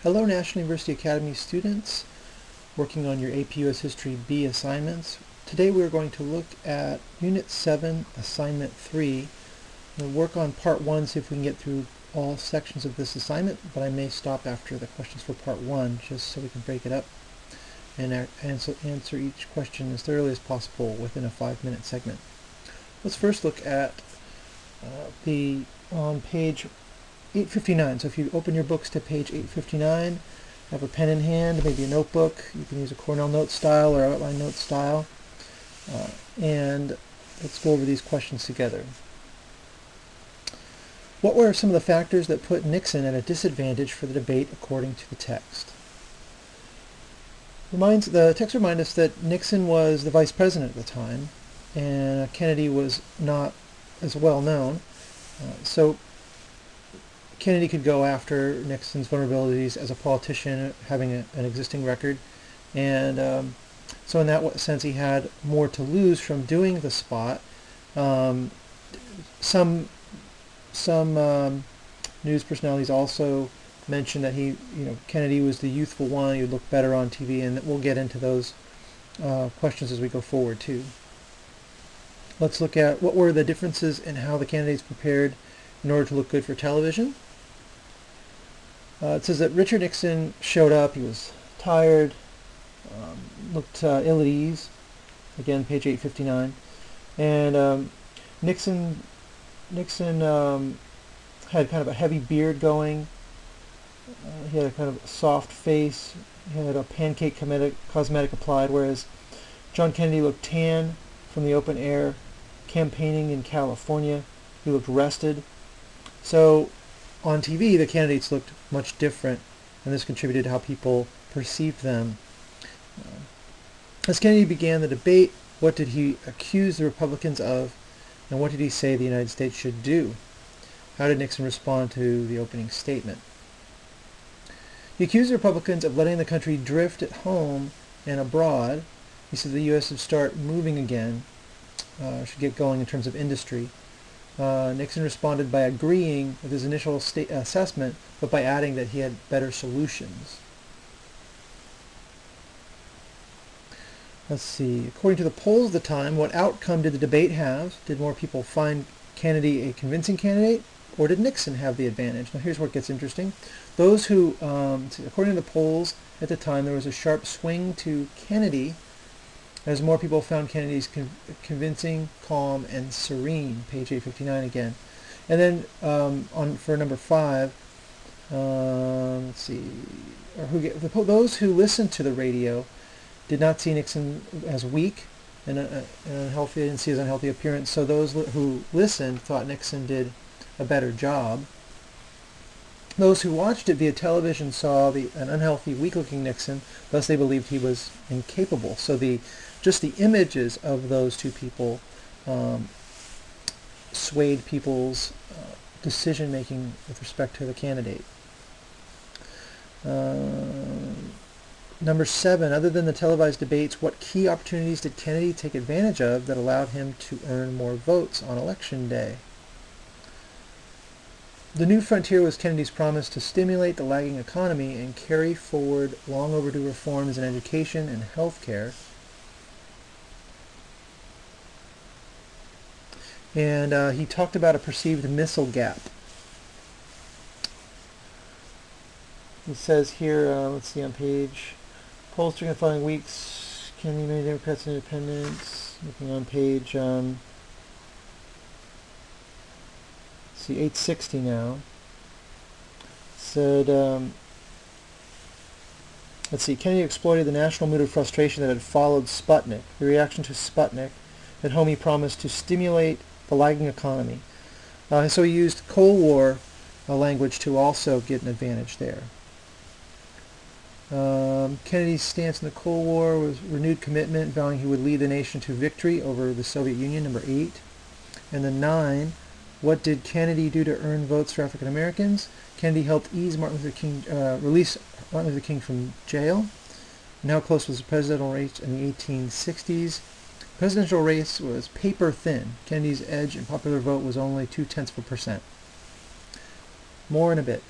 Hello National University Academy students working on your AP US History B assignments. Today we are going to look at Unit 7, Assignment 3. We'll work on Part 1, see if we can get through all sections of this assignment, but I may stop after the questions for Part 1 just so we can break it up and answer each question as thoroughly as possible within a 5-minute segment. Let's first look at on page 859. So if you open your books to page 859, have a pen in hand, maybe a notebook. You can use a Cornell note style or outline note style. And let's go over these questions together. What were some of the factors that put Nixon at a disadvantage for the debate according to the text? The text reminds us that Nixon was the vice president at the time, and Kennedy was not as well known. So Kennedy could go after Nixon's vulnerabilities as a politician, having an existing record, and so in that sense he had more to lose from doing the spot. Some news personalities also mentioned that Kennedy was the youthful one, he would look better on TV, and we'll get into those questions as we go forward too. Let's look at what were the differences in how the candidates prepared in order to look good for television. It says that Richard Nixon showed up. He was tired, looked ill at ease. Again, page 859. And Nixon had kind of a heavy beard going. He had a kind of soft face. He had a pancake cosmetic applied, whereas John Kennedy looked tan from the open air, campaigning in California. He looked rested. So on TV, the candidates looked much different, and this contributed to how people perceived them. As Kennedy began the debate, what did he accuse the Republicans of, and what did he say the United States should do? How did Nixon respond to the opening statement? He accused the Republicans of letting the country drift at home and abroad. He said the U.S. should start moving again, should get going in terms of industry. Nixon responded by agreeing with his initial assessment, but by adding that he had better solutions. Let's see. According to the polls at the time, what outcome did the debate have? Did more people find Kennedy a convincing candidate, or did Nixon have the advantage? Now here's where it gets interesting. Those who, according to the polls at the time, there was a sharp swing to Kennedy, as more people found Kennedy's convincing, calm, and serene. Page 859 again. And then for number 5, let's see. Those who listened to the radio did not see Nixon as weak and unhealthy, didn't see his unhealthy appearance. So those who listened thought Nixon did a better job. Those who watched it via television saw an unhealthy, weak-looking Nixon, thus they believed he was incapable. So just the images of those two people swayed people's decision-making with respect to the candidate. Number 7, other than the televised debates, what key opportunities did Kennedy take advantage of that allowed him to earn more votes on Election Day? The new frontier was Kennedy's promise to stimulate the lagging economy and carry forward long overdue reforms in education and health care. And he talked about a perceived missile gap. It says here, let's see on page, polls during the following weeks, Kennedy, many Democrats and independents, looking on page, see 860 now, said, let's see, Kennedy exploited the national mood of frustration that had followed Sputnik. The reaction to Sputnik, at home he promised to stimulate the lagging economy. So he used Cold War language to also get an advantage there. Kennedy's stance in the Cold War was renewed commitment, vowing he would lead the nation to victory over the Soviet Union, number 8. And then 9, what did Kennedy do to earn votes for African Americans? Kennedy helped release Martin Luther King from jail. And how close was the presidential race in the 1860s? The presidential race was paper thin. Kennedy's edge in popular vote was only 0.2%. More in a bit.